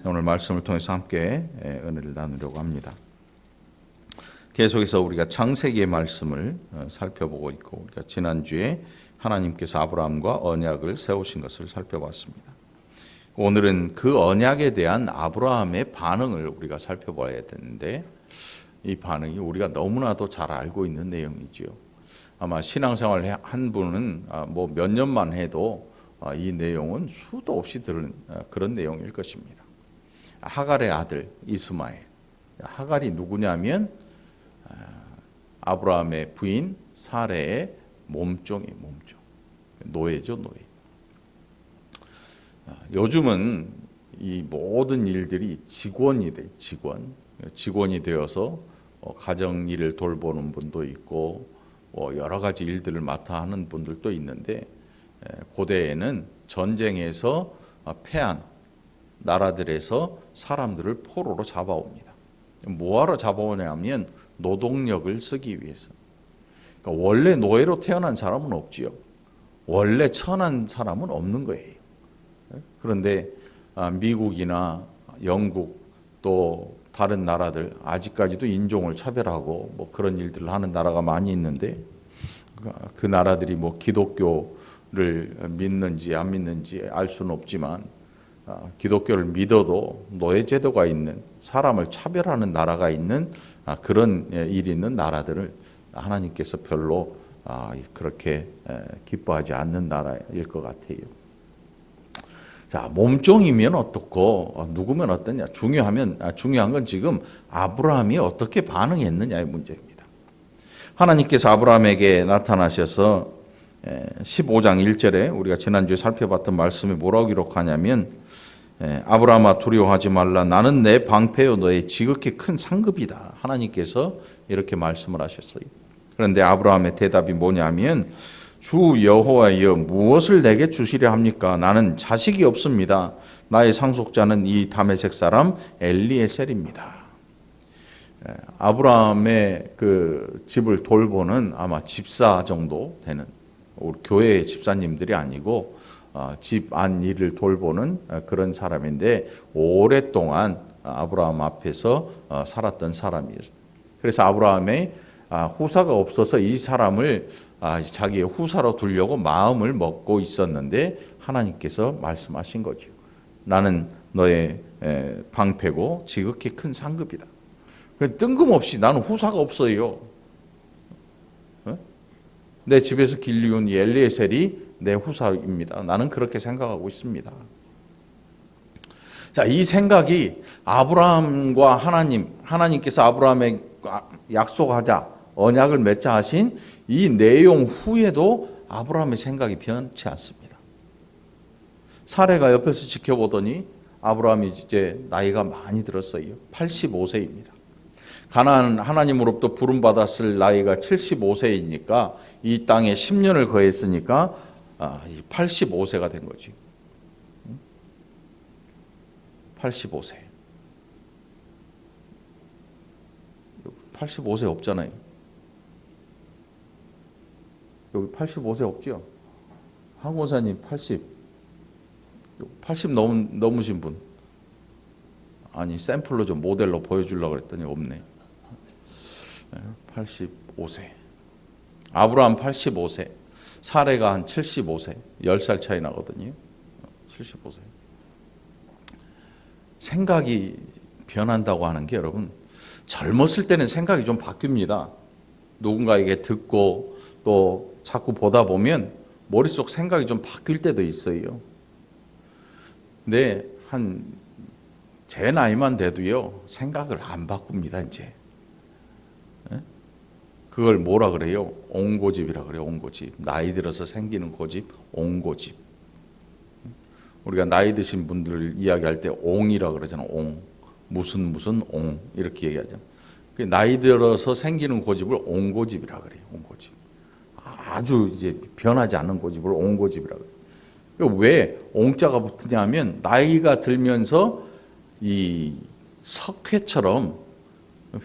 오늘 말씀을 통해서 함께 은혜를 나누려고 합니다. 계속해서 우리가 창세기의 말씀을 살펴보고 있고, 우리가 지난주에 하나님께서 아브라함과 언약을 세우신 것을 살펴봤습니다. 오늘은 그 언약에 대한 아브라함의 반응을 우리가 살펴봐야 되는데, 이 반응이 우리가 너무나도 잘 알고 있는 내용이지요. 아마 신앙생활 한 분은 뭐 몇 년만 해도 이 내용은 수도 없이 들은 그런 내용일 것입니다. 하갈의 아들 이스마엘. 하갈이 누구냐면 아브라함의 부인 사레의 몸종이에요. 몸종. 노예죠, 노예. 요즘은 이 모든 일들이 직원이 돼, 직원이 되어서 가정 일을 돌보는 분도 있고 여러 가지 일들을 맡아 하는 분들도 있는데, 고대에는 전쟁에서 패한 나라들에서 사람들을 포로로 잡아옵니다. 뭐하러 잡아오냐면 노동력을 쓰기 위해서. 그러니까 원래 노예로 태어난 사람은 없지요. 원래 천한 사람은 없는 거예요. 그런데 미국이나 영국 또 다른 나라들, 아직까지도 인종을 차별하고 뭐 그런 일들을 하는 나라가 많이 있는데, 그 나라들이 뭐 기독교를 믿는지 안 믿는지 알 수는 없지만, 기독교를 믿어도 노예제도가 있는, 사람을 차별하는 나라가 있는 그런 일이 있는 나라들을 하나님께서 별로 그렇게 기뻐하지 않는 나라일 것 같아요. 자, 몸종이면 어떻고 누구면 어떠냐? 중요한 건 지금 아브라함이 어떻게 반응했느냐의 문제입니다. 하나님께서 아브라함에게 나타나셔서 15장 1절에 우리가 지난주에 살펴봤던 말씀이 뭐라고 기록하냐면, 아브라함아 두려워하지 말라. 나는 내 방패요 너의 지극히 큰 상급이다. 하나님께서 이렇게 말씀을 하셨어요. 그런데 아브라함의 대답이 뭐냐면, 주 여호와여 무엇을 내게 주시려 합니까? 나는 자식이 없습니다. 나의 상속자는 이 다메섹 사람 엘리에셀입니다. 아브라함의 그 집을 돌보는 아마 집사 정도 되는, 우리 교회의 집사님들이 아니고 집 안 일을 돌보는 그런 사람인데, 오랫동안 아브라함 앞에서 살았던 사람이었어요. 그래서 아브라함의 후사가 없어서 이 사람을 자기의 후사로 두려고 마음을 먹고 있었는데, 하나님께서 말씀하신 거죠. 나는 너의 방패고 지극히 큰 상급이다. 뜬금없이 나는 후사가 없어요. 내 집에서 길리운 엘리에셀이 내 후사입니다. 나는 그렇게 생각하고 있습니다. 자, 이 생각이 아브라함과 하나님께서 아브라함에 약속하자, 언약을 맺자 하신 이 내용 후에도 아브라함의 생각이 변치 않습니다. 사레가 옆에서 지켜보더니 아브라함이 이제 나이가 많이 들었어요. 85세입니다. 가나안 하나님으로부터 부름받았을 나이가 75세이니까 이 땅에 10년을 거했으니까 85세가 된 거지. 85세. 85세 없잖아요. 여기 85세 없죠? 황원사님 80 넘으신 분. 아니, 샘플로 좀 모델로 보여주려고 그랬더니 없네. 85세. 아브라함 85세. 사레가 한 75세. 10살 차이 나거든요. 75세. 생각이 변한다고 하는 게, 여러분, 젊었을 때는 생각이 좀 바뀝니다. 누군가에게 듣고 또 자꾸 보다 보면 머릿속 생각이 좀 바뀔 때도 있어요. 근데 제 나이만 돼도요, 생각을 안 바꿉니다, 이제. 그걸 뭐라 그래요? 옹고집이라 그래요, 옹고집. 나이 들어서 생기는 고집, 옹고집. 우리가 나이 드신 분들 이야기할 때 옹이라 그러잖아요, 옹. 무슨 옹. 이렇게 얘기하죠. 나이 들어서 생기는 고집을 옹고집이라 그래요, 옹고집. 아주 이제 변하지 않는 고집을 옹고집이라 그래요. 왜 옹자가 붙으냐면, 나이가 들면서 이 석회처럼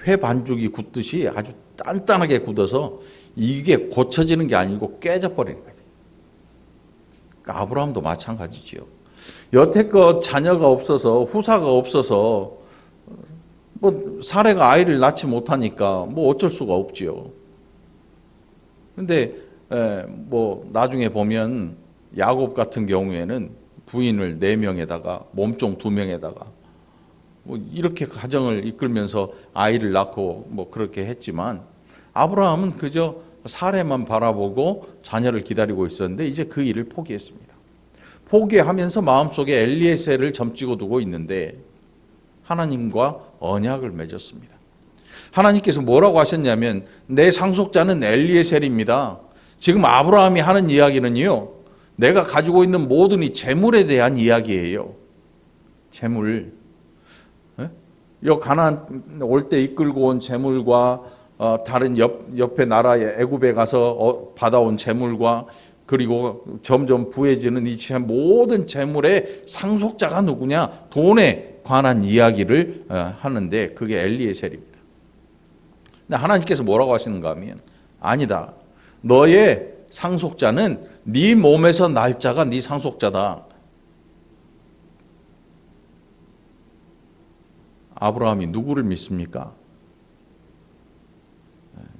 회 반죽이 굳듯이 아주 단단하게 굳어서 이게 고쳐지는 게 아니고 깨져버리는 거예요. 그러니까 아브라함도 마찬가지지요. 여태껏 자녀가 없어서 후사가 없어서 뭐 사례가 아이를 낳지 못하니까 뭐 어쩔 수가 없지요. 근데 뭐 나중에 보면 야곱 같은 경우에는 부인을 4명에다가 몸종 2명에다가 뭐 이렇게 가정을 이끌면서 아이를 낳고 뭐 그렇게 했지만, 아브라함은 그저 사례만 바라보고 자녀를 기다리고 있었는데 이제 그 일을 포기했습니다. 포기하면서 마음속에 엘리에셀을 점찍어 두고 있는데 하나님과 언약을 맺었습니다. 하나님께서 뭐라고 하셨냐면, 내 상속자는 엘리에셀입니다. 지금 아브라함이 하는 이야기는요, 내가 가지고 있는 모든 이 재물에 대한 이야기예요. 재물. 가나안 올 때 이끌고 온 재물과 다른 옆에 나라의 애굽에 가서 받아온 재물과 그리고 점점 부해지는 이 모든 재물의 상속자가 누구냐? 돈에 관한 이야기를 하는데 그게 엘리에셀입니다. 근데 하나님께서 뭐라고 하시는가 하면, 아니다. 너의 상속자는 네 몸에서 날 자가 네 상속자다. 아브라함이 누구를 믿습니까?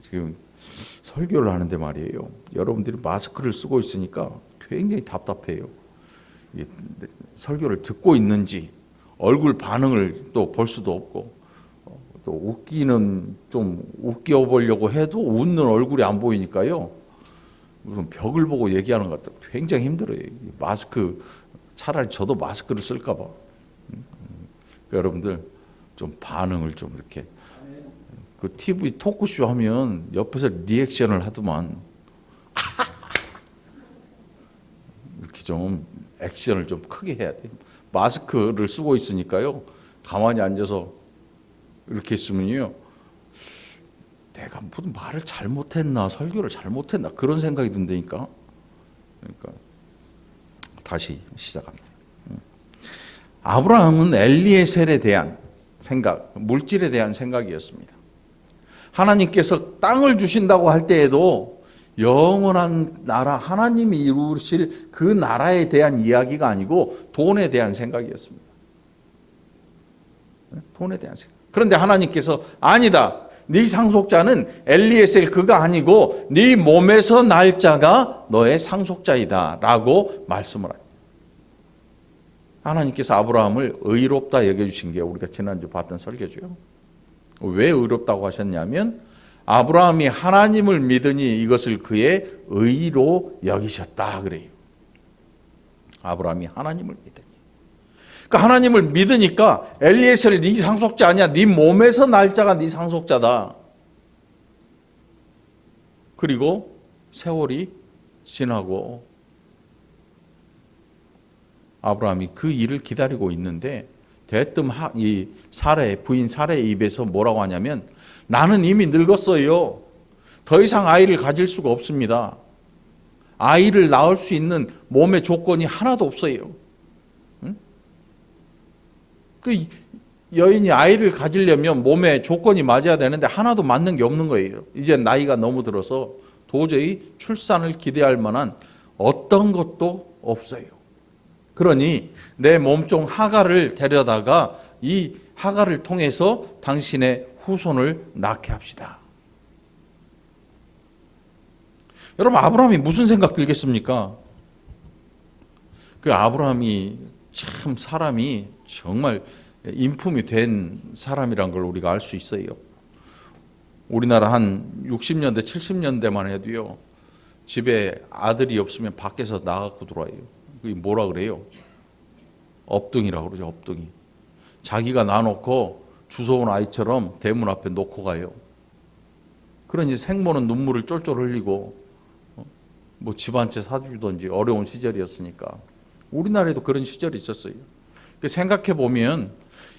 지금 설교를 하는데 말이에요. 여러분들이 마스크를 쓰고 있으니까 굉장히 답답해요. 설교를 듣고 있는지 얼굴 반응을 또 볼 수도 없고, 또 웃기는 좀 웃겨 보려고 해도 웃는 얼굴이 안 보이니까요. 무슨 벽을 보고 얘기하는 것 같아. 굉장히 힘들어요. 마스크, 차라리 저도 마스크를 쓸까 봐. 여러분들 좀 반응을 좀 이렇게, 그 TV 토크쇼 하면 옆에서 리액션을 하더만 이렇게 좀 액션을 좀 크게 해야 돼요. 마스크를 쓰고 있으니까요, 가만히 앉아서 이렇게 있으면요, 내가 무슨 말을 잘못했나, 설교를 잘못했나, 그런 생각이 든다니까. 그러니까 다시 시작합니다. 아브라함은 엘리에셀에 대한 생각, 물질에 대한 생각이었습니다. 하나님께서 땅을 주신다고 할 때에도 영원한 나라, 하나님이 이루실 그 나라에 대한 이야기가 아니고 돈에 대한 생각이었습니다. 돈에 대한 생각. 그런데 하나님께서 아니다. 네 상속자는 엘리에셀 그가 아니고 네 몸에서 날 자가 너의 상속자이다 라고 말씀을 합니다. 하나님께서 아브라함을 의롭다 여겨주신 게 우리가 지난주 봤던 설교죠. 왜 의롭다고 하셨냐면, 아브라함이 하나님을 믿으니 이것을 그의 의로 여기셨다 그래요. 아브라함이 하나님을 믿으니. 그러니까 하나님을 믿으니까 엘리에셀 네 상속자 아니야. 네 몸에서 날 자가 네 상속자다. 그리고 세월이 지나고 아브라함이 그 일을 기다리고 있는데 대뜸 이 부인 사레의 입에서 뭐라고 하냐면, 나는 이미 늙었어요. 더 이상 아이를 가질 수가 없습니다. 아이를 낳을 수 있는 몸의 조건이 하나도 없어요. 응? 그 여인이 아이를 가지려면 몸에 조건이 맞아야 되는데 하나도 맞는 게 없는 거예요. 이제 나이가 너무 들어서 도저히 출산을 기대할 만한 어떤 것도 없어요. 그러니 내 몸종 하갈을 데려다가 이 하갈을 통해서 당신의 후손을 낳게 합시다. 여러분, 아브라함이 무슨 생각 들겠습니까? 그 아브라함이 참 사람이 정말 인품이 된 사람이란 걸 우리가 알 수 있어요. 우리나라 한 60년대 70년대만 해도요, 집에 아들이 없으면 밖에서 나가고 들어와요. 그게 뭐라 그래요? 업둥이라고 그러죠. 업둥이. 자기가 낳아놓고 주워온 아이처럼 대문 앞에 놓고 가요. 그러니 생모는 눈물을 쫄쫄 흘리고 뭐 집 한 채 사주던지 어려운 시절이었으니까. 우리나라에도 그런 시절이 있었어요. 생각해 보면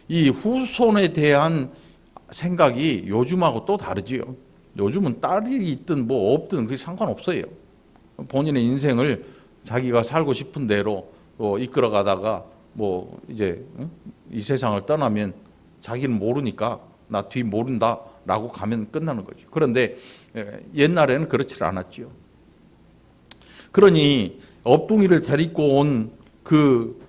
이 후손에 대한 생각이 요즘하고 또 다르지요. 요즘은 딸이 있든 뭐 없든 그게 상관없어요. 본인의 인생을 자기가 살고 싶은 대로 이끌어가다가 뭐 이제 이 세상을 떠나면 자기는 모르니까 나 뒤 모른다라고 가면 끝나는 거죠. 그런데 옛날에는 그렇지 않았지요. 그러니 업둥이를 데리고 온 그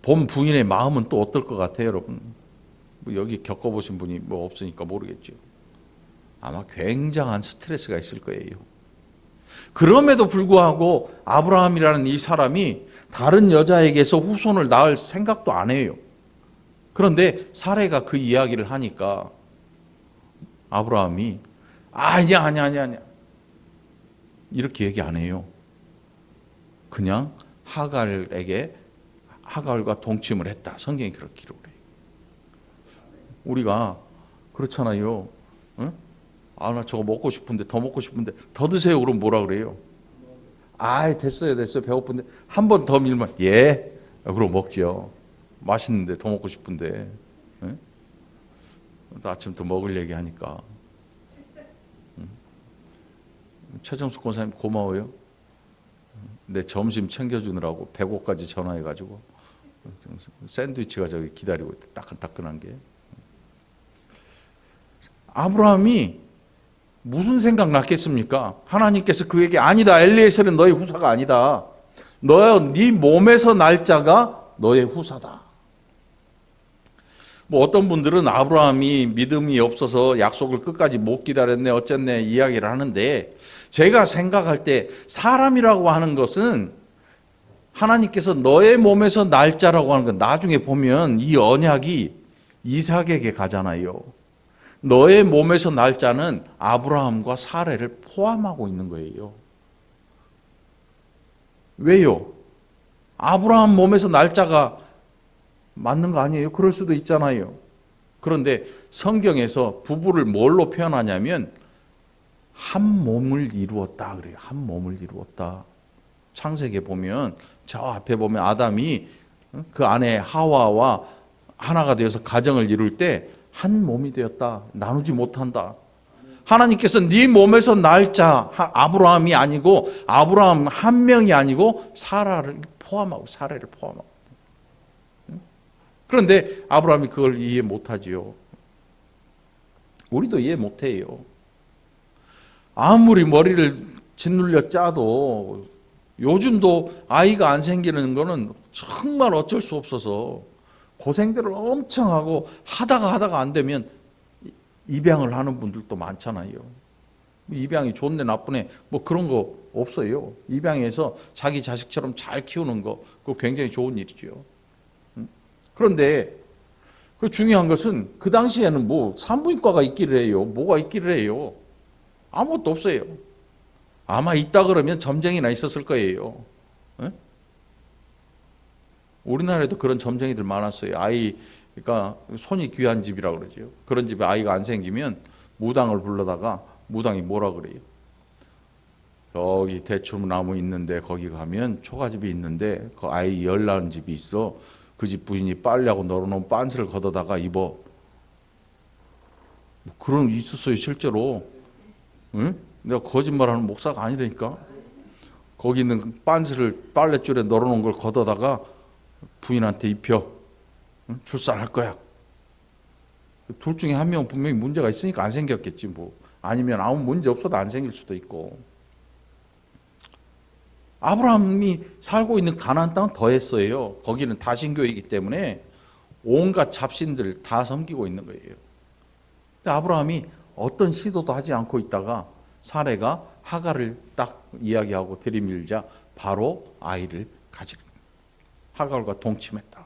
본 부인의 마음은 또 어떨 것 같아요, 여러분? 뭐 여기 겪어보신 분이 뭐 없으니까 모르겠죠. 아마 굉장한 스트레스가 있을 거예요. 그럼에도 불구하고 아브라함이라는 이 사람이 다른 여자에게서 후손을 낳을 생각도 안 해요. 그런데 사레가 그 이야기를 하니까 아브라함이 아니야 이렇게 얘기 안 해요. 그냥 하갈과 동침을 했다. 성경이 그렇게 기록을 해요. 우리가 그렇잖아요. 응? 나 저거 먹고 싶은데 더 먹고 싶은데 더 드세요. 그럼 뭐라 그래요? 됐어요 배고픈데 한 번 더 밀면 그럼 먹죠. 맛있는데 더 먹고 싶은데. 응? 또 아침부터 먹을 얘기 하니까. 응? 최정숙 권사님 고마워요. 내 점심 챙겨주느라고 100호까지 전화해가지고 샌드위치가 저기 기다리고 있다. 따끈따끈한 게. 아브라함이 무슨 생각 났겠습니까? 하나님께서 그에게 아니다. 엘리에셀은 너의 후사가 아니다. 네 몸에서 날 자가 너의 후사다. 뭐 어떤 분들은 아브라함이 믿음이 없어서 약속을 끝까지 못 기다렸네 어쨌네 이야기를 하는데 제가 생각할 때 사람이라고 하는 것은 하나님께서 너의 몸에서 날 자라고 하는 건 나중에 보면 이 언약이 이삭에게 가잖아요. 너의 몸에서 날 자는 아브라함과 사레를 포함하고 있는 거예요. 왜요? 아브라함 몸에서 날 자가 맞는 거 아니에요? 그럴 수도 있잖아요. 그런데 성경에서 부부를 뭘로 표현하냐면 한 몸을 이루었다 그래요. 한 몸을 이루었다. 창세기에 보면 저 앞에 보면 아담이 그 안에 하와와 하나가 되어서 가정을 이룰 때 한 몸이 되었다. 나누지 못한다. 하나님께서 네 몸에서 날 자 아브라함이 아니고 아브라함 한 명이 아니고 사레를 포함하고 그런데 아브라함이 그걸 이해 못하지요. 우리도 이해 못해요. 아무리 머리를 짓눌려 짜도 요즘도 아이가 안 생기는 거는 정말 어쩔 수 없어서 고생들을 엄청 하고 하다가 안 되면 입양을 하는 분들도 많잖아요. 입양이 좋네 나쁘네 뭐 그런 거 없어요. 입양해서 자기 자식처럼 잘 키우는 거 그거 굉장히 좋은 일이죠. 그런데 그 중요한 것은 그 당시에는 뭐 산부인과가 있기를 해요. 뭐가 있기를 해요. 아무것도 없어요. 아마 있다 그러면 점쟁이나 있었을 거예요. 우리나라에도 그런 점쟁이들 많았어요. 그러니까 손이 귀한 집이라고 그러죠. 그런 집에 아이가 안 생기면 무당을 불러다가 무당이 뭐라 그래요? 여기 대추나무 있는데 거기 가면 초가집이 있는데 그 아이 열 낳은 집이 있어. 그 집 부인이 빨래하고 널어놓은 빤스를 걷어다가 입어. 뭐 그런 게 있었어요 실제로. 응? 내가 거짓말하는 목사가 아니라니까. 거기 있는 빤스를 빨랫줄에 널어놓은 걸 걷어다가 부인한테 입혀. 응? 출산할 거야. 둘 중에 한 명은 분명히 문제가 있으니까 안 생겼겠지 뭐. 아니면 아무 문제 없어도 안 생길 수도 있고. 아브라함이 살고 있는 가나안 땅은 더했어요. 거기는 다신교이기 때문에 온갖 잡신들 다 섬기고 있는 거예요. 근데 아브라함이 어떤 시도도 하지 않고 있다가 사레가 하갈을 딱 이야기하고 들이밀자 바로 아이를 가지는 거예요. 하갈과 동침했다.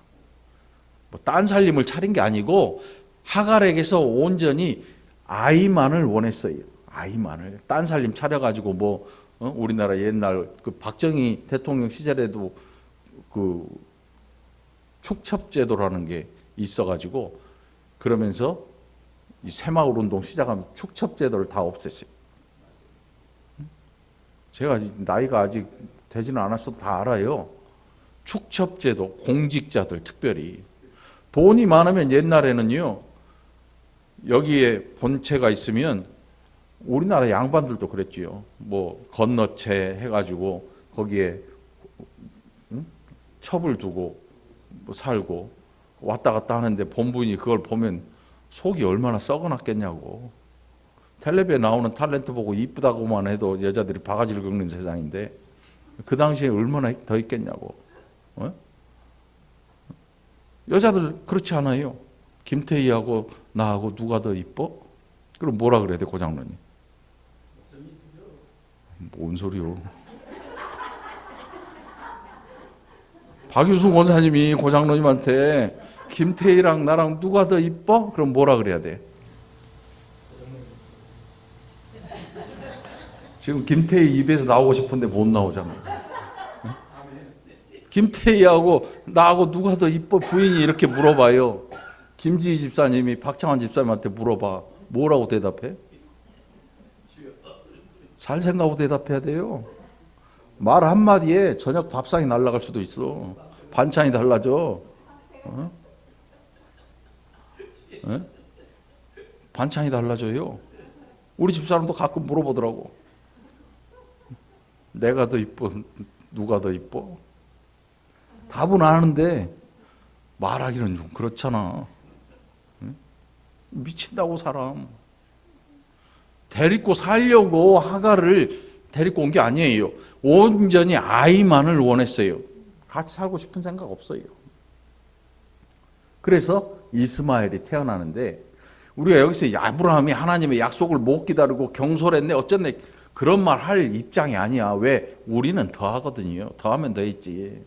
뭐 딴 살림을 차린 게 아니고 하갈에게서 온전히 아이만을 원했어요. 아이만을. 딴 살림 차려가지고 뭐 우리나라 옛날 그 박정희 대통령 시절에도 그 축첩제도라는 게 있어가지고 그러면서 이 새마을 운동 시작하면 축첩제도를 다 없앴어요. 제가 나이가 아직 되지는 않았어도 다 알아요. 축첩제도, 공직자들 특별히 돈이 많으면 옛날에는요 여기에 본체가 있으면 우리나라 양반들도 그랬지요. 뭐 건너채 해가지고 거기에 첩을 두고 뭐 살고 왔다 갔다 하는데 본부인이 그걸 보면 속이 얼마나 썩어놨겠냐고. 텔레비에 나오는 탤런트 보고 이쁘다고만 해도 여자들이 바가지를 긁는 세상인데 그 당시에 얼마나 더 있겠냐고. 여자들 그렇지 않아요. 김태희하고 나하고 누가 더 이뻐? 그럼 뭐라 그래야 돼, 고장로님? 뭔 소리요? 박유수 권사님이 고장로님한테 김태희랑 나랑 누가 더 이뻐? 그럼 뭐라 그래야 돼? 지금 김태희 입에서 나오고 싶은데 못 나오잖아. 김태희하고 나하고 누가 더 이뻐? 부인이 이렇게 물어봐요. 김지희 집사님이 박창환 집사님한테 물어봐. 뭐라고 대답해? 잘 생각하고 대답해야 돼요. 말 한마디에 저녁 밥상이 날아갈 수도 있어. 반찬이 달라져. 어? 어? 반찬이 달라져요. 우리 집사람도 가끔 물어보더라고. 내가 더 이뻐? 누가 더 이뻐? 답은 아는데 말하기는 좀 그렇잖아. 응? 미친다고 사람. 데리고 살려고 하갈을 데리고 온 게 아니에요. 온전히 아이만을 원했어요. 같이 살고 싶은 생각 없어요. 그래서 이스마엘이 태어나는데 우리가 여기서 아브라함이 하나님의 약속을 못 기다리고 경솔했네 어쨌네 그런 말 할 입장이 아니야. 왜? 우리는 더 하거든요. 더 하면 더 있지.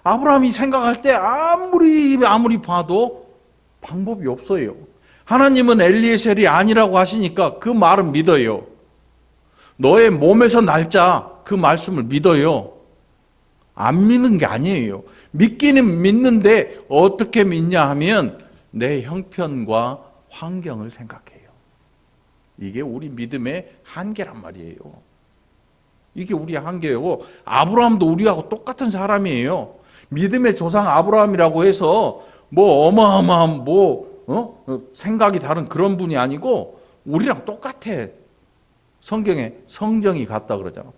아브라함이 생각할 때 아무리 봐도 방법이 없어요. 하나님은 엘리에셀이 아니라고 하시니까 그 말은 믿어요. 너의 몸에서 날자 그 말씀을 믿어요. 안 믿는 게 아니에요. 믿기는 믿는데 어떻게 믿냐 하면 내 형편과 환경을 생각해요. 이게 우리 믿음의 한계란 말이에요. 이게 우리의 한계고 아브라함도 우리하고 똑같은 사람이에요. 믿음의 조상 아브라함이라고 해서 뭐 어마어마한 생각이 다른 그런 분이 아니고 우리랑 똑같아. 성경에 성정이 같다 그러잖아.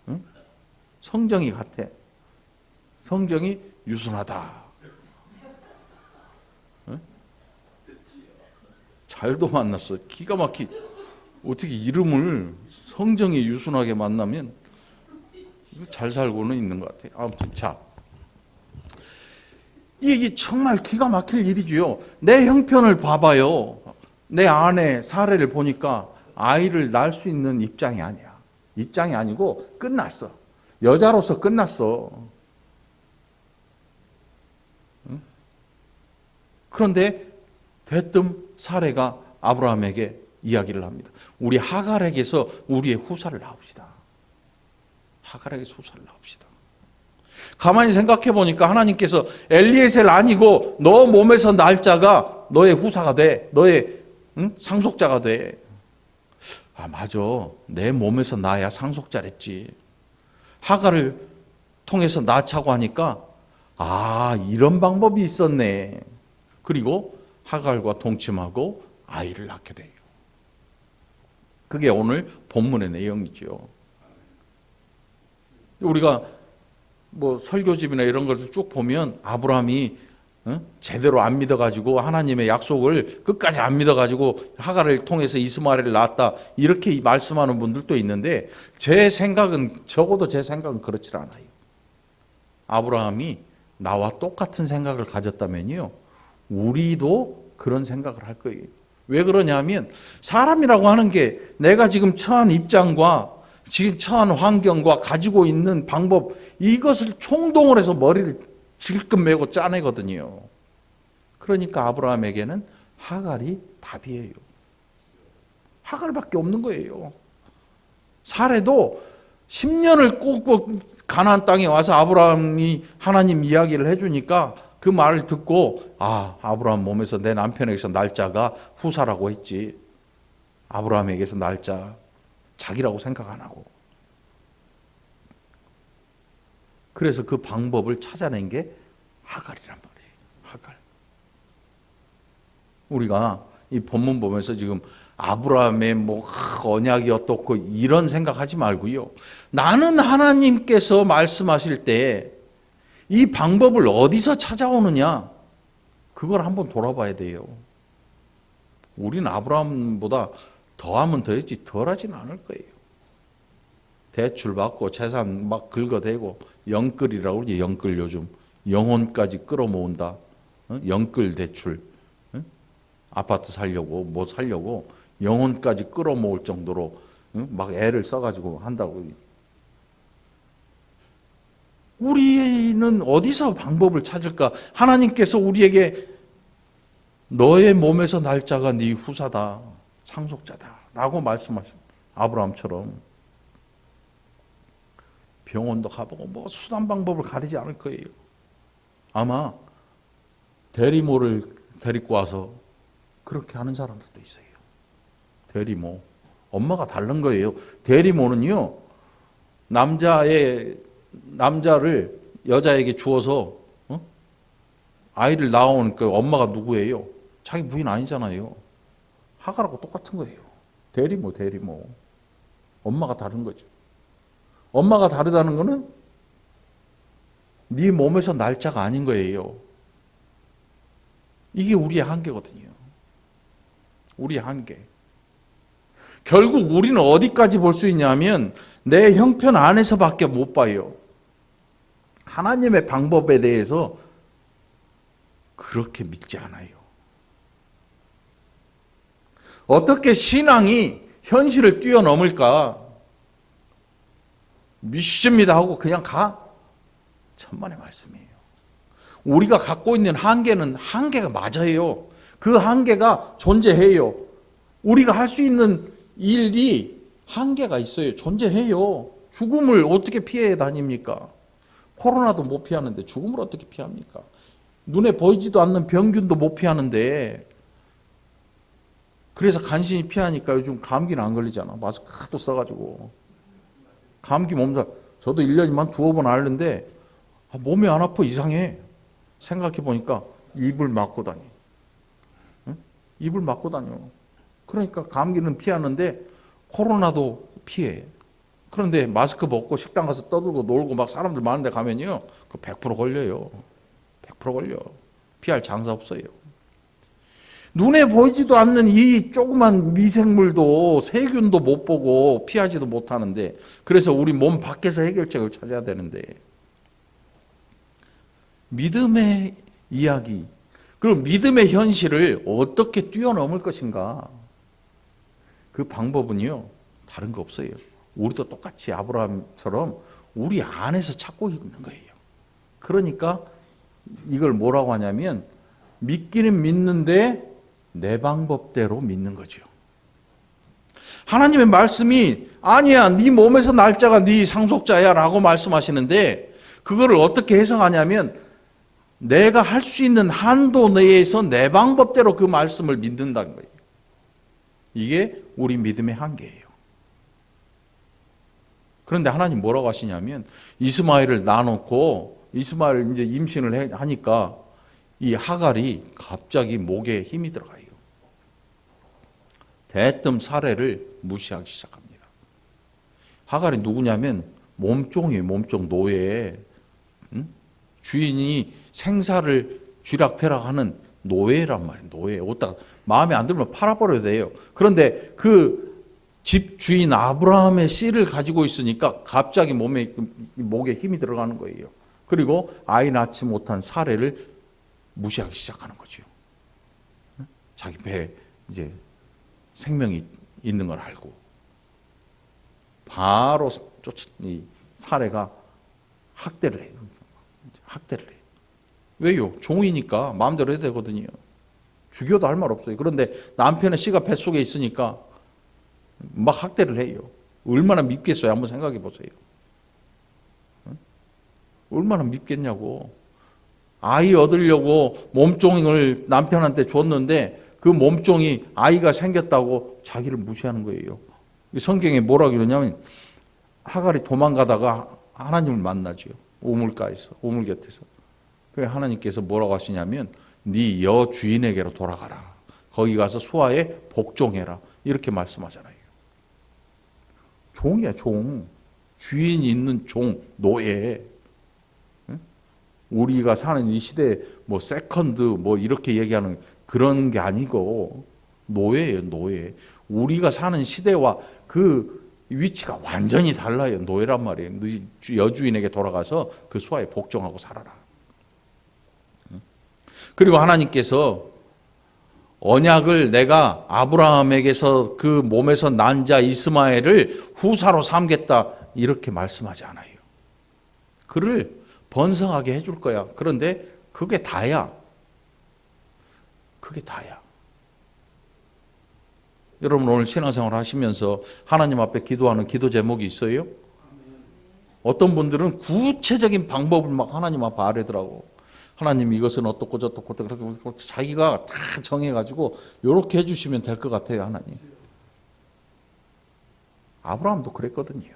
응? 성정이 같아. 성정이 유순하다. 응? 잘도 만났어. 기가 막히 어떻게 이름을 성정이 유순하게 만나면 잘 살고는 있는 것 같아요. 아무튼 자, 이게 정말 기가 막힐 일이지요. 내 형편을 봐봐요. 내 아내 사례를 보니까 아이를 낳을 수 있는 입장이 아니야. 입장이 아니고 끝났어. 여자로서 끝났어. 응? 그런데 대뜸 사례가 아브라함에게 이야기를 합니다. 우리 하갈에게서 우리의 후사를 낳읍시다. 하갈에게서 후사를 낳읍시다. 가만히 생각해 보니까 하나님께서 엘리에셀 아니고 너 몸에서 날 자가 너의 후사가 돼. 너의 상속자가 돼. 아 맞아. 내 몸에서 나야 상속자랬지. 하갈을 통해서 낳자고 하니까 아 이런 방법이 있었네. 그리고 하갈과 동침하고 아이를 낳게 돼요. 그게 오늘 본문의 내용이죠. 우리가 뭐 설교집이나 이런 것을 쭉 보면 아브라함이 제대로 안 믿어가지고 하나님의 약속을 끝까지 안 믿어가지고 하갈을 통해서 이스마엘을 낳았다 이렇게 말씀하는 분들도 있는데 제 생각은 적어도 제 생각은 그렇지 않아요. 아브라함이 나와 똑같은 생각을 가졌다면요 우리도 그런 생각을 할 거예요. 왜 그러냐면 사람이라고 하는 게 내가 지금 처한 입장과 지금 처한 환경과 가지고 있는 방법 이것을 총동을 해서 머리를 질끈 매고 짜내거든요. 그러니까 아브라함에게는 하갈이 답이에요. 하갈밖에 없는 거예요. 사례도 10년을 꾹꾹 가나안 땅에 와서 아브라함이 하나님 이야기를 해주니까 그 말을 듣고 아 아브라함 몸에서 내 남편에게서 날짜가 후사라고 했지. 아브라함에게서 날짜 자기라고 생각 안 하고. 그래서 그 방법을 찾아낸 게 하갈이란 말이에요. 하갈. 우리가 이 본문 보면서 지금 아브라함의 뭐 언약이 어떻고 이런 생각하지 말고요. 나는 하나님께서 말씀하실 때 이 방법을 어디서 찾아오느냐? 그걸 한번 돌아봐야 돼요. 우리는 아브라함보다 더하면 더했지 덜하지는 않을 거예요. 대출 받고 재산 막 긁어대고 영끌이라고 그러지. 영끌 요즘 영혼까지 끌어모은다. 영끌 대출, 아파트 살려고 뭐 살려고 영혼까지 끌어모을 정도로 막 애를 써가지고 한다고. 우리는 어디서 방법을 찾을까? 하나님께서 우리에게 너의 몸에서 날 자가 네 후사다, 상속자다 라고 말씀하신 아브라함처럼 병원도 가보고 뭐 수단 방법을 가리지 않을 거예요. 아마 대리모를 데리고 와서 그렇게 하는 사람들도 있어요. 대리모. 엄마가 다른 거예요. 대리모는요, 남자를 여자에게 주어서 아이를 낳아오는 그 엄마가 누구예요? 자기 부인 아니잖아요. 하갈하고 똑같은 거예요. 대리모. 엄마가 다른 거죠. 엄마가 다르다는 거는 네 몸에서 날 자가 아닌 거예요. 이게 우리의 한계거든요. 우리의 한계. 결국 우리는 어디까지 볼 수 있냐면 내 형편 안에서밖에 못 봐요. 하나님의 방법에 대해서 그렇게 믿지 않아요. 어떻게 신앙이 현실을 뛰어넘을까? 믿습니다 하고 그냥 가? 천만의 말씀이에요. 우리가 갖고 있는 한계는 한계가 맞아요. 그 한계가 존재해요. 우리가 할 수 있는 일이 한계가 있어요. 존재해요. 죽음을 어떻게 피해 다닙니까? 코로나도 못 피하는데 죽음을 어떻게 피합니까? 눈에 보이지도 않는 병균도 못 피하는데, 그래서 간신히 피하니까 요즘 감기는 안 걸리잖아. 마스크 하도 써가지고. 감기 몸살. 저도 1년이면 두어 번 앓는데 몸이 안 아파. 이상해. 생각해 보니까 입을 막고 다니. 응? 입을 막고 다녀. 그러니까 감기는 피하는데 코로나도 피해. 그런데 마스크 벗고 식당 가서 떠들고 놀고 막 사람들 많은 데 가면요, 그 100% 걸려요. 100% 걸려. 피할 장사 없어요. 눈에 보이지도 않는 이 조그만 미생물도 세균도 못 보고 피하지도 못하는데, 그래서 우리 몸 밖에서 해결책을 찾아야 되는데, 믿음의 이야기, 그럼 믿음의 현실을 어떻게 뛰어넘을 것인가? 그 방법은요, 다른 거 없어요. 우리도 똑같이 아브라함처럼 우리 안에서 찾고 있는 거예요. 그러니까 이걸 뭐라고 하냐면, 믿기는 믿는데 내 방법대로 믿는 거죠. 하나님의 말씀이 아니야, 네 몸에서 날 자가 네 상속자야 라고 말씀하시는데, 그거를 어떻게 해석하냐면 내가 할 수 있는 한도 내에서 내 방법대로 그 말씀을 믿는다는 거예요. 이게 우리 믿음의 한계예요. 그런데 하나님 뭐라고 하시냐면, 이스마엘을 낳아놓고 이스마엘 이제 임신을 하니까 이 하갈이 갑자기 목에 힘이 들어가요. 대뜸 사례를 무시하기 시작합니다. 하갈이 누구냐면 몸종이에요. 몸종 노예. 주인이 생사를 쥐락펴락하는 노예란 말이에요. 노예. 어디다가 마음에 안 들면 팔아버려야 돼요. 그런데 그 집 주인 아브라함의 씨를 가지고 있으니까 갑자기 목에 힘이 들어가는 거예요. 그리고 아이 낳지 못한 사례를 무시하기 시작하는 거죠. 자기 배에 이제 생명이 있는 걸 알고 바로 이 사례가 학대를 해요. 학대를 해요. 왜요? 종이니까 마음대로 해야 되거든요. 죽여도 할 말 없어요. 그런데 남편의 씨가 뱃속에 있으니까 막 학대를 해요. 얼마나 밉겠어요? 한번 생각해 보세요. 얼마나 밉겠냐고. 아이 얻으려고 몸종을 남편한테 줬는데 그 몸종이 아이가 생겼다고 자기를 무시하는 거예요. 성경에 뭐라고 그러냐면, 하갈이 도망가다가 하나님을 만나죠. 우물가에서, 우물 곁에서. 그래서 하나님께서 뭐라고 하시냐면, 네 여주인에게로 돌아가라. 거기 가서 수하에 복종해라. 이렇게 말씀하잖아요. 종이야, 종. 주인 있는 종, 노예. 우리가 사는 이 시대에 뭐 세컨드 뭐 이렇게 얘기하는 그런 게 아니고 노예예요, 노예. 우리가 사는 시대와 그 위치가 완전히 달라요. 노예란 말이에요. 여주인에게 돌아가서 그 수하에 복종하고 살아라. 그리고 하나님께서 언약을 내가 아브라함에게서 그 몸에서 난 자 이스마엘을 후사로 삼겠다 이렇게 말씀하지 않아요. 그를 번성하게 해줄 거야. 그런데 그게 다야. 그게 다야. 여러분 오늘 신앙생활 하시면서 하나님 앞에 기도하는 기도 제목이 있어요? 어떤 분들은 구체적인 방법을 막 하나님 앞에 아뢰더라고. 하나님 이것은 어떻고 저떻고 그래서 자기가 다 정해가지고 이렇게 해주시면 될 것 같아요. 하나님. 아브라함도 그랬거든요.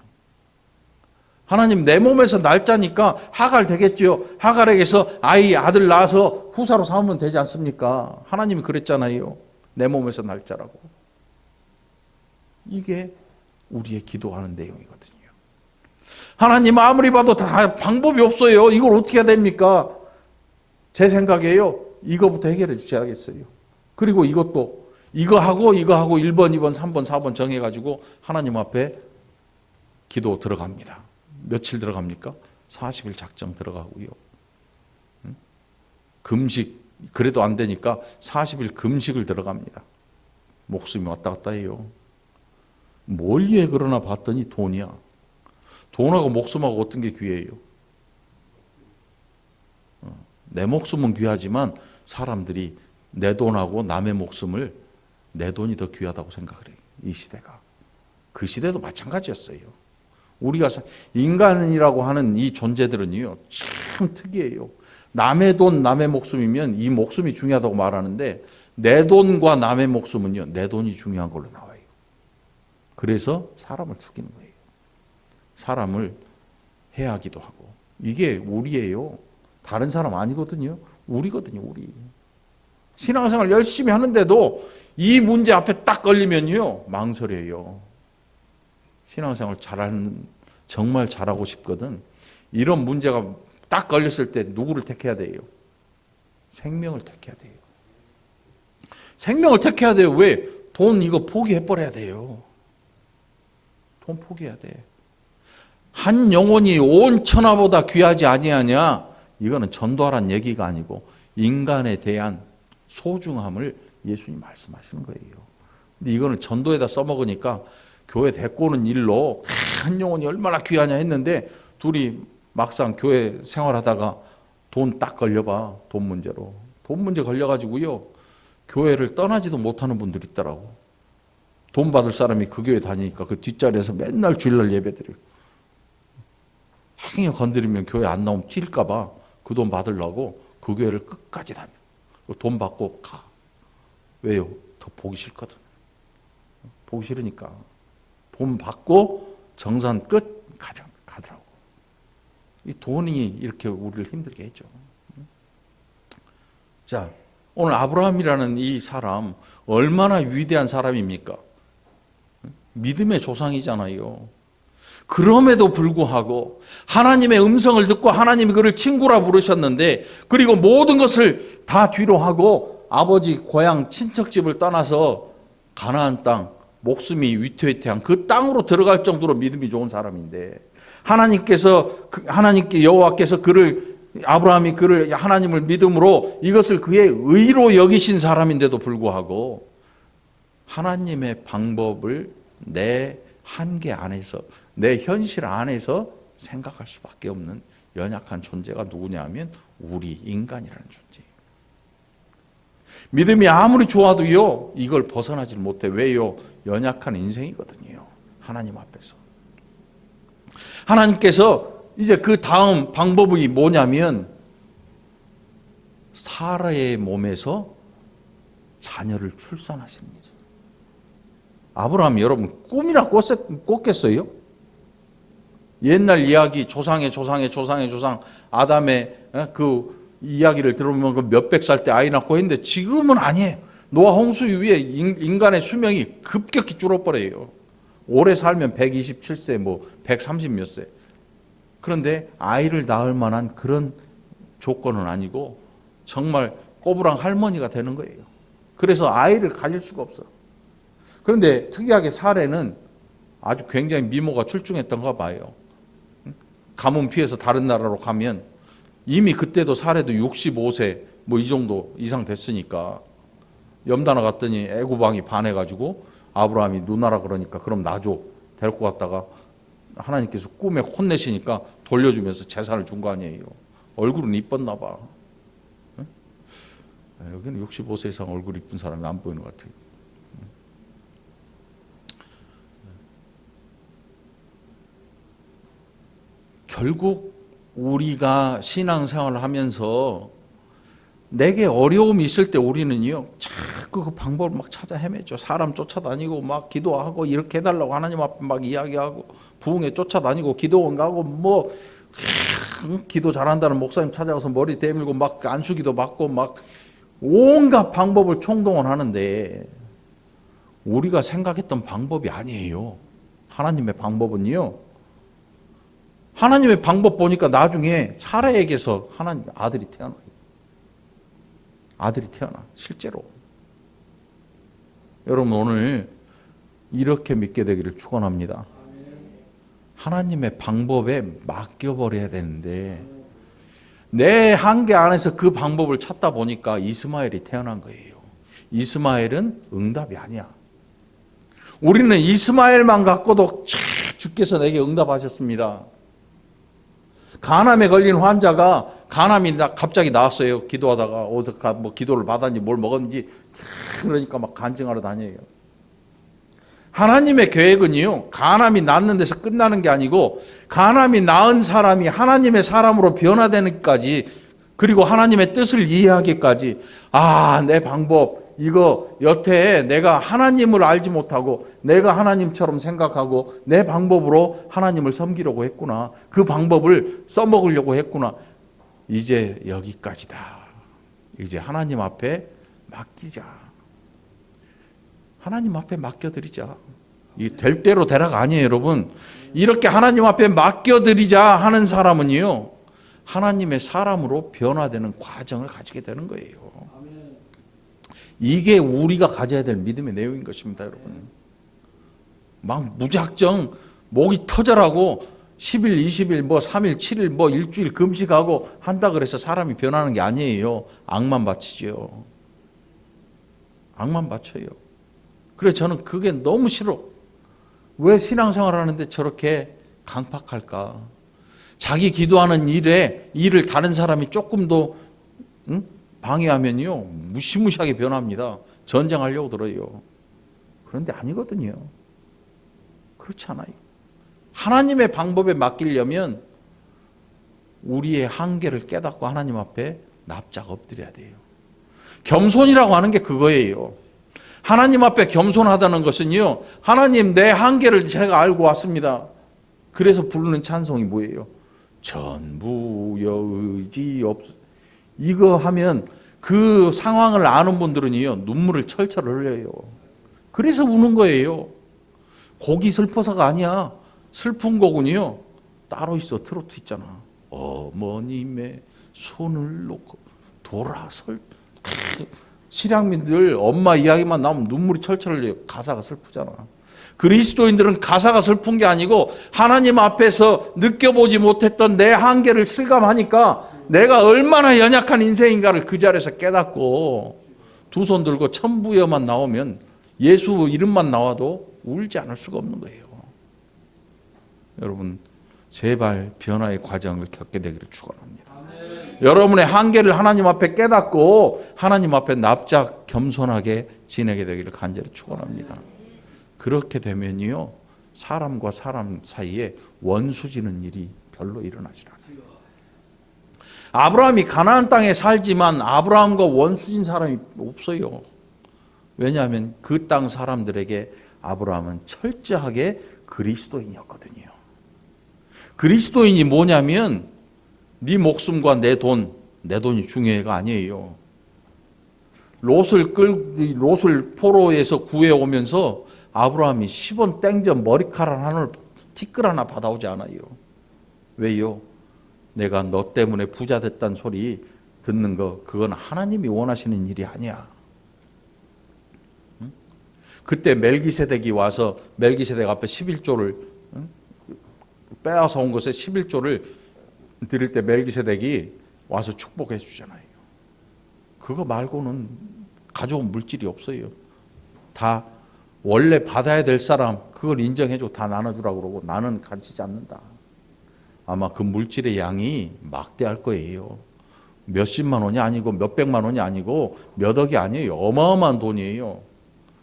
하나님 내 몸에서 날짜니까 하갈 되겠지요. 하갈에게서 아들 낳아서 후사로 삼으면 되지 않습니까? 하나님이 그랬잖아요. 내 몸에서 날짜라고. 이게 우리의 기도하는 내용이거든요. 하나님 아무리 봐도 다 방법이 없어요. 이걸 어떻게 해야 됩니까? 제 생각에요. 이거부터 해결해 주셔야겠어요. 그리고 이것도 이거 하고 1번, 2번, 3번, 4번 정해가지고 하나님 앞에 기도 들어갑니다. 며칠 들어갑니까? 40일 작정 들어가고요. 금식 그래도 안 되니까 40일 금식을 들어갑니다. 목숨이 왔다 갔다 해요. 뭘 위해 그러나 봤더니 돈이야. 돈하고 목숨하고 어떤 게 귀해요? 내 목숨은 귀하지만 사람들이 내 돈하고 남의 목숨을 내 돈이 더 귀하다고 생각을 해요. 이 시대가. 그 시대도 마찬가지였어요. 우리가 인간이라고 하는 이 존재들은요, 참 특이해요. 남의 돈, 남의 목숨이면 이 목숨이 중요하다고 말하는데 내 돈과 남의 목숨은요, 내 돈이 중요한 걸로 나와요. 그래서 사람을 죽이는 거예요. 사람을 해하기도 하고. 이게 우리예요. 다른 사람 아니거든요. 우리거든요, 우리. 신앙생활 열심히 하는데도 이 문제 앞에 딱 걸리면요, 망설여요. 신앙생활 정말 잘하고 싶거든. 이런 문제가 딱 걸렸을 때 누구를 택해야 돼요? 생명을 택해야 돼요. 생명을 택해야 돼요. 왜? 돈 이거 포기해버려야 돼요. 돈 포기해야 돼. 한 영혼이 온 천하보다 귀하지 아니하냐? 이거는 전도하라는 얘기가 아니고 인간에 대한 소중함을 예수님 말씀하시는 거예요. 근데 이거는 전도에다 써먹으니까 교회 데꼬는 일로 한 영혼이 얼마나 귀하냐 했는데 둘이 막상 교회 생활하다가 돈 딱 걸려봐. 돈 문제로. 돈 문제 걸려가지고요. 교회를 떠나지도 못하는 분들이 있더라고. 돈 받을 사람이 그 교회 다니니까 그 뒷자리에서 맨날 주일날 예배드려요. 행여 건드리면 교회 안 나오면 튈까 봐 그 돈 받으려고 그 교회를 끝까지 다녀. 돈 받고 가. 왜요? 더 보기 싫거든. 보기 싫으니까. 돈 받고 정산 끝 가더라고. 이 돈이 이렇게 우리를 힘들게 했죠. 자, 오늘 아브라함이라는 이 사람 얼마나 위대한 사람입니까? 믿음의 조상이잖아요. 그럼에도 불구하고 하나님의 음성을 듣고 하나님이 그를 친구라 부르셨는데, 그리고 모든 것을 다 뒤로 하고 아버지 고향 친척집을 떠나서 가나안 땅, 목숨이 위태위태한 그 땅으로 들어갈 정도로 믿음이 좋은 사람인데, 하나님께 여호와께서 아브라함이 그를 하나님을 믿음으로 이것을 그의 의로 여기신 사람인데도 불구하고 하나님의 방법을 내 한계 안에서, 내 현실 안에서 생각할 수밖에 없는 연약한 존재가 누구냐 하면 우리 인간이라는 존재예요. 믿음이 아무리 좋아도요, 이걸 벗어나질 못해. 왜요? 연약한 인생이거든요. 하나님 앞에서. 하나님께서 이제 그 다음 방법이 뭐냐면 사라의 몸에서 자녀를 출산하시는 거죠. 아브라함이 여러분 꿈이나 꿨겠어요? 옛날 이야기 조상 아담의 그 이야기를 들으면 그 몇백 살 때 아이 낳고 했는데 지금은 아니에요. 노아 홍수 이후에 인간의 수명이 급격히 줄어버려요. 오래 살면 127세, 130 몇 세. 그런데 아이를 낳을 만한 그런 조건은 아니고 정말 꼬부랑 할머니가 되는 거예요. 그래서 아이를 가질 수가 없어. 그런데 특이하게 사례는 아주 굉장히 미모가 출중했던가 봐요. 가문 피해서 다른 나라로 가면 이미 그때도 사례도 65세, 뭐 이 정도 이상 됐으니까 염다나 갔더니 애구방이 반해가지고 아브라함이 누나라 그러니까 그럼 놔줘 데리고 갔다가 하나님께서 꿈에 혼내시니까 돌려주면서 재산을 준 거 아니에요. 얼굴은 이뻤나 봐. 여기는 65세 이상 얼굴 이쁜 사람이 안 보이는 것 같아요. 결국 우리가 신앙생활을 하면서 내게 어려움이 있을 때 우리는요 자꾸 그 방법을 막 찾아 헤매죠. 사람 쫓아다니고 막 기도하고 이렇게 해달라고 하나님 앞에 막 이야기하고 부흥회 쫓아다니고 기도원 가고 뭐 기도 잘한다는 목사님 찾아가서 머리 대밀고 막 안수기도 받고 막 온갖 방법을 총동원하는데 우리가 생각했던 방법이 아니에요. 하나님의 방법은요. 하나님의 방법 보니까 나중에 사라에게서 하나님 아들이 태어나요. 아들이 태어나 실제로. 여러분 오늘 이렇게 믿게 되기를 축원합니다. 하나님의 방법에 맡겨버려야 되는데 내 한계 안에서 그 방법을 찾다 보니까 이스마엘이 태어난 거예요. 이스마엘은 응답이 아니야. 우리는 이스마엘만 갖고도 주께서 내게 응답하셨습니다. 간암에 걸린 환자가 간암이 갑자기 나왔어요. 기도하다가 어디서 뭐 기도를 받았는지 뭘 먹었는지 그러니까 막 간증하러 다녀요. 하나님의 계획은요 간암이 낫는 데서 끝나는 게 아니고 간암이 나은 사람이 하나님의 사람으로 변화되는까지 그리고 하나님의 뜻을 이해하기까지 내 방법 이거 여태 내가 하나님을 알지 못하고 내가 하나님처럼 생각하고 내 방법으로 하나님을 섬기려고 했구나. 그 방법을 써먹으려고 했구나. 이제 여기까지다. 이제 하나님 앞에 맡기자. 하나님 앞에 맡겨드리자. 이 될 대로 되라가 아니에요, 여러분. 이렇게 하나님 앞에 맡겨드리자 하는 사람은요, 하나님의 사람으로 변화되는 과정을 가지게 되는 거예요. 이게 우리가 가져야 될 믿음의 내용인 것입니다, 여러분. 막 무작정 목이 터져라고 10일, 20일, 뭐 3일, 7일, 뭐 일주일 금식하고 한다 그래서 사람이 변하는 게 아니에요. 악만 바치죠. 악만 바쳐요. 그래서 저는 그게 너무 싫어. 왜 신앙생활 하는데 저렇게 강팍할까? 자기 기도하는 일을 다른 사람이 조금 더 방해하면요 무시무시하게 변합니다. 전쟁하려고 들어요. 그런데 아니거든요. 그렇지 않아요. 하나님의 방법에 맡기려면 우리의 한계를 깨닫고 하나님 앞에 납작 엎드려야 돼요. 겸손이라고 하는 게 그거예요. 하나님 앞에 겸손하다는 것은요, 하나님 내 한계를 제가 알고 왔습니다. 그래서 부르는 찬송이 뭐예요? 전부여 의지 없. 이거 하면 그 상황을 아는 분들은요 눈물을 철철 흘려요. 그래서 우는 거예요. 곡이 슬퍼서가 아니야. 슬픈 곡은요 따로 있어. 트로트 있잖아. 어머님의 손을 놓고 돌아설. 실향민들 엄마 이야기만 나오면 눈물이 철철 흘려요. 가사가 슬프잖아. 그리스도인들은 가사가 슬픈 게 아니고 하나님 앞에서 느껴보지 못했던 내 한계를 실감하니까 내가 얼마나 연약한 인생인가를 그 자리에서 깨닫고 두 손 들고 천부여만 나오면 예수 이름만 나와도 울지 않을 수가 없는 거예요. 여러분 제발 변화의 과정을 겪게 되기를 축원합니다. 여러분의 한계를 하나님 앞에 깨닫고 하나님 앞에 납작 겸손하게 지내게 되기를 간절히 축원합니다. 그렇게 되면요 사람과 사람 사이에 원수지는 일이 별로 일어나지 않아요. 아브라함이 가나안 땅에 살지만 아브라함과 원수진 사람이 없어요. 왜냐하면 그 땅 사람들에게 아브라함은 철저하게 그리스도인이었거든요. 그리스도인이 뭐냐면 네 목숨과 내 돈이 중요해가 아니에요. 롯을 포로에서 구해오면서 아브라함이 10원 땡전 머리카락 하나를 티끌 하나 받아오지 않아요. 왜요? 내가 너 때문에 부자 됐다는 소리 듣는 거 그건 하나님이 원하시는 일이 아니야. 그때 멜기세덱이 와서 멜기세덱 앞에 11조를 빼앗아 온 것에 11조를 드릴 때 멜기세덱이 와서 축복해 주잖아요. 그거 말고는 가져온 물질이 없어요. 다 원래 받아야 될 사람 그걸 인정해줘. 다 나눠주라고 그러고 나는 가지지 않는다. 아마 그 물질의 양이 막대할 거예요. 몇십만 원이 아니고 몇백만 원이 아니고 몇 억이 아니에요. 어마어마한 돈이에요.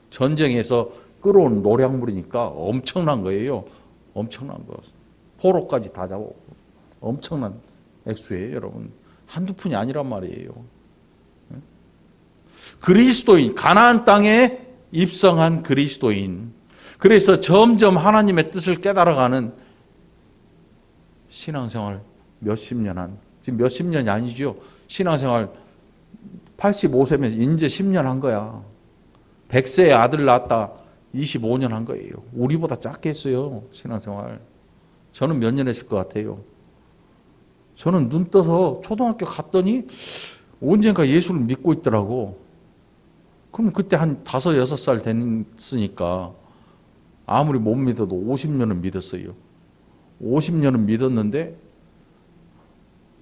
전쟁에서 끌어온 노량물이니까 엄청난 거예요. 엄청난 거. 포로까지 다 잡고 엄청난 액수예요, 여러분. 한두 푼이 아니란 말이에요. 그리스도인, 가나안 땅에 입성한 그리스도인. 그래서 점점 하나님의 뜻을 깨달아가는 신앙생활 몇십 년 한, 지금 몇십 년이 아니죠. 신앙생활 85세면 이제 10년 한 거야. 100세에 아들 낳았다 25년 한 거예요. 우리보다 작게 했어요, 신앙생활. 저는 몇 년 했을 것 같아요. 저는 눈 떠서 초등학교 갔더니 언젠가 예수를 믿고 있더라고. 그럼 그때 한 5, 6살 됐으니까 아무리 못 믿어도 50년은 믿었어요. 50년은 믿었는데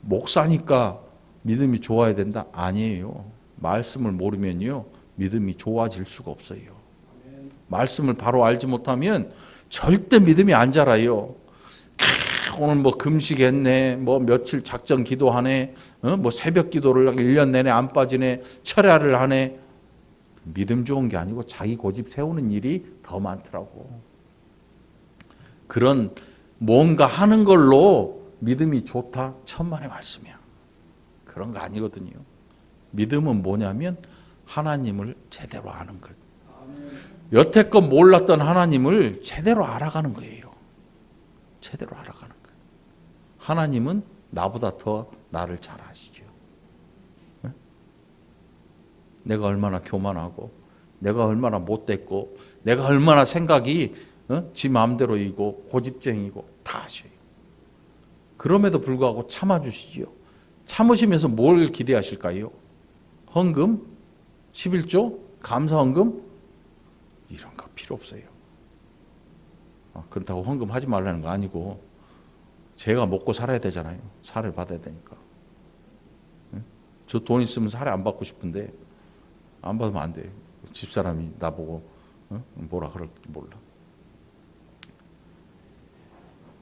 목사니까 믿음이 좋아야 된다? 아니에요. 말씀을 모르면요 믿음이 좋아질 수가 없어요. 말씀을 바로 알지 못하면 절대 믿음이 안 자라요. 오늘 뭐 금식했네, 뭐 며칠 작정 기도하네, 뭐 새벽 기도를 1년 내내 안 빠지네, 철야를 하네. 믿음 좋은 게 아니고 자기 고집 세우는 일이 더 많더라고. 그런 뭔가 하는 걸로 믿음이 좋다? 천만의 말씀이야. 그런 거 아니거든요. 믿음은 뭐냐면 하나님을 제대로 아는 것. 여태껏 몰랐던 하나님을 제대로 알아가는 거예요. 제대로 알아가는 거예요. 하나님은 나보다 더 나를 잘 아시죠. 내가 얼마나 교만하고 내가 얼마나 못됐고 내가 얼마나 생각이 지 마음대로이고 고집쟁이고 다 아셔요. 그럼에도 불구하고 참아주시지요. 참으시면서 뭘 기대하실까요? 헌금? 11조? 감사헌금? 이런 거 필요 없어요. 그렇다고 헌금 하지 말라는 거 아니고 제가 먹고 살아야 되잖아요. 살을 받아야 되니까. 저 돈 있으면 살을 안 받고 싶은데 안 받으면 안 돼요. 집사람이 나보고 뭐라 그럴지 몰라.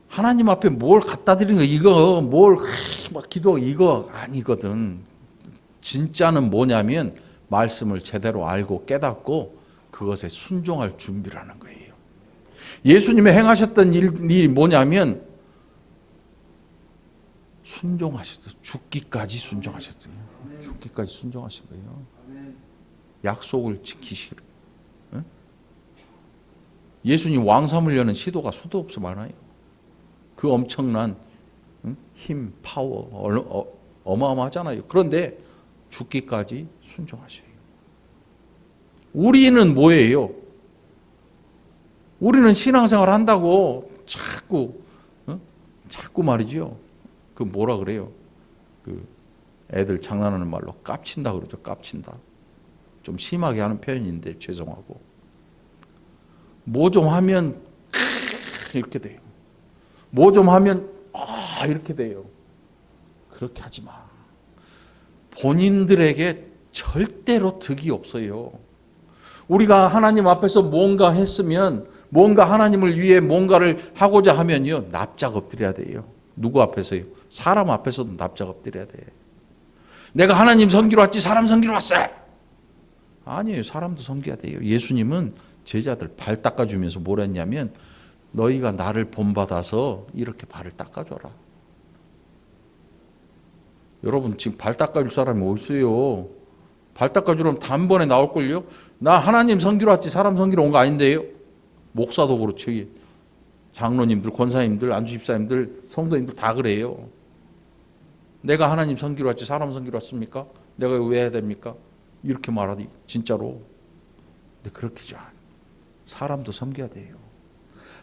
하나님 앞에 뭘 갖다 드리는 거 이거 뭘 막 기도 이거 아니거든. 진짜는 뭐냐면 말씀을 제대로 알고 깨닫고 그것에 순종할 준비를 하는 거예요. 예수님이 행하셨던 일이 뭐냐면 순종하셨어요. 죽기까지 순종하셨어요. 죽기까지 순종하신 거예요. 약속을 지키시기를. 예수님 왕삼을 여는 시도가 수도 없이 많아요. 그 엄청난 힘, 파워 어마어마하잖아요. 그런데 죽기까지 순종하셔요. 우리는 뭐예요? 우리는 신앙생활 한다고 자꾸 말이죠. 그 뭐라 그래요? 그 애들 장난하는 말로 깝친다 그러죠. 깝친다. 좀 심하게 하는 표현인데 죄송하고. 뭐 좀 하면 이렇게 돼요. 뭐 좀 하면 이렇게 돼요. 그렇게 하지 마. 본인들에게 절대로 득이 없어요. 우리가 하나님 앞에서 뭔가 했으면 뭔가 하나님을 위해 뭔가를 하고자 하면요 납작 엎드려야 돼요. 누구 앞에서요? 사람 앞에서도 납작 엎드려야 돼. 내가 하나님 섬기러 왔지 사람 섬기러 왔어요. 아니에요. 사람도 섬겨야 돼요. 예수님은 제자들 발 닦아주면서 뭘 했냐면 너희가 나를 본받아서 이렇게 발을 닦아줘라. 여러분 지금 발 닦아줄 사람이 어디 있어요? 발 닦아주려면 단번에 나올걸요? 나 하나님 섬기러 왔지 사람 섬기러 온 거 아닌데요? 목사도 그렇지. 장로님들, 권사님들, 안주집사님들, 성도님들 다 그래요. 내가 하나님 섬기러 왔지 사람 섬기러 왔습니까? 내가 왜 해야 됩니까? 이렇게 말하니 진짜로. 근데 그렇게죠. 사람도 섬겨야 돼요.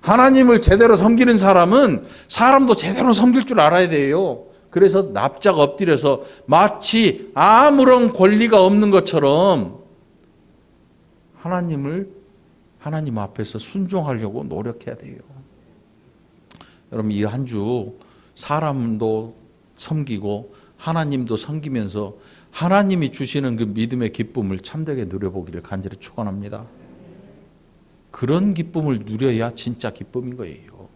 하나님을 제대로 섬기는 사람은 사람도 제대로 섬길 줄 알아야 돼요. 그래서 납작 엎드려서 마치 아무런 권리가 없는 것처럼 하나님 앞에서 순종하려고 노력해야 돼요. 여러분 이 한 주 사람도 섬기고 하나님도 섬기면서 하나님이 주시는 그 믿음의 기쁨을 참되게 누려보기를 간절히 축원합니다. 그런 기쁨을 누려야 진짜 기쁨인 거예요.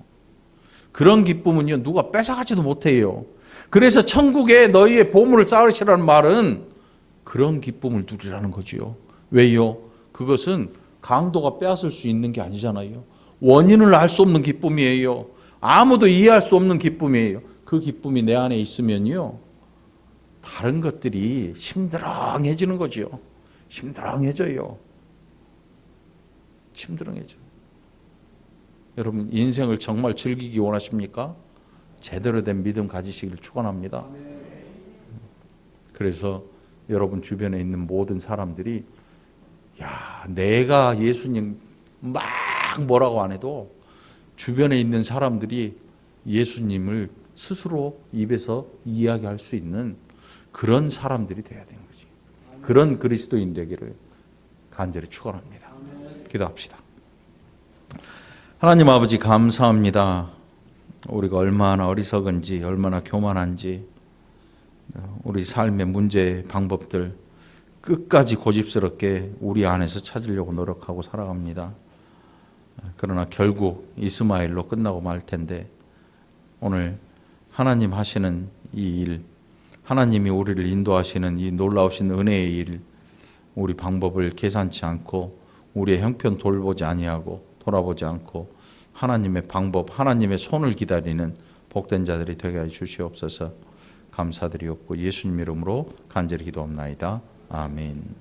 그런 기쁨은요, 누가 뺏어가지도 못해요. 그래서 천국에 너희의 보물을 쌓으시라는 말은 그런 기쁨을 누리라는 거지요. 왜요? 그것은 강도가 빼앗을 수 있는 게 아니잖아요. 원인을 알 수 없는 기쁨이에요. 아무도 이해할 수 없는 기쁨이에요. 그 기쁨이 내 안에 있으면요, 다른 것들이 심드렁해지는 거죠. 심드렁해져요. 심드렁해져. 여러분, 인생을 정말 즐기기 원하십니까? 제대로 된 믿음 가지시기를 축원합니다. 그래서 여러분 주변에 있는 모든 사람들이 야, 내가 예수님 막 뭐라고 안 해도 주변에 있는 사람들이 예수님을 스스로 입에서 이야기할 수 있는 그런 사람들이 돼야 되는 거지. 그런 그리스도인 되기를 간절히 축원합니다. 기도합시다. 하나님 아버지, 감사합니다. 우리가 얼마나 어리석은지, 얼마나 교만한지, 우리 삶의 문제 방법들 끝까지 고집스럽게 우리 안에서 찾으려고 노력하고 살아갑니다. 그러나 결국 이스마엘로 끝나고 말 텐데, 오늘 하나님 하시는 이 일, 하나님이 우리를 인도하시는 이 놀라우신 은혜의 일, 우리 방법을 계산치 않고 우리의 형편 돌보지 아니하고 돌아보지 않고 하나님의 방법, 하나님의 손을 기다리는 복된 자들이 되게 해 주시옵소서. 감사드리옵고 예수님 이름으로 간절히 기도합나이다. 아멘.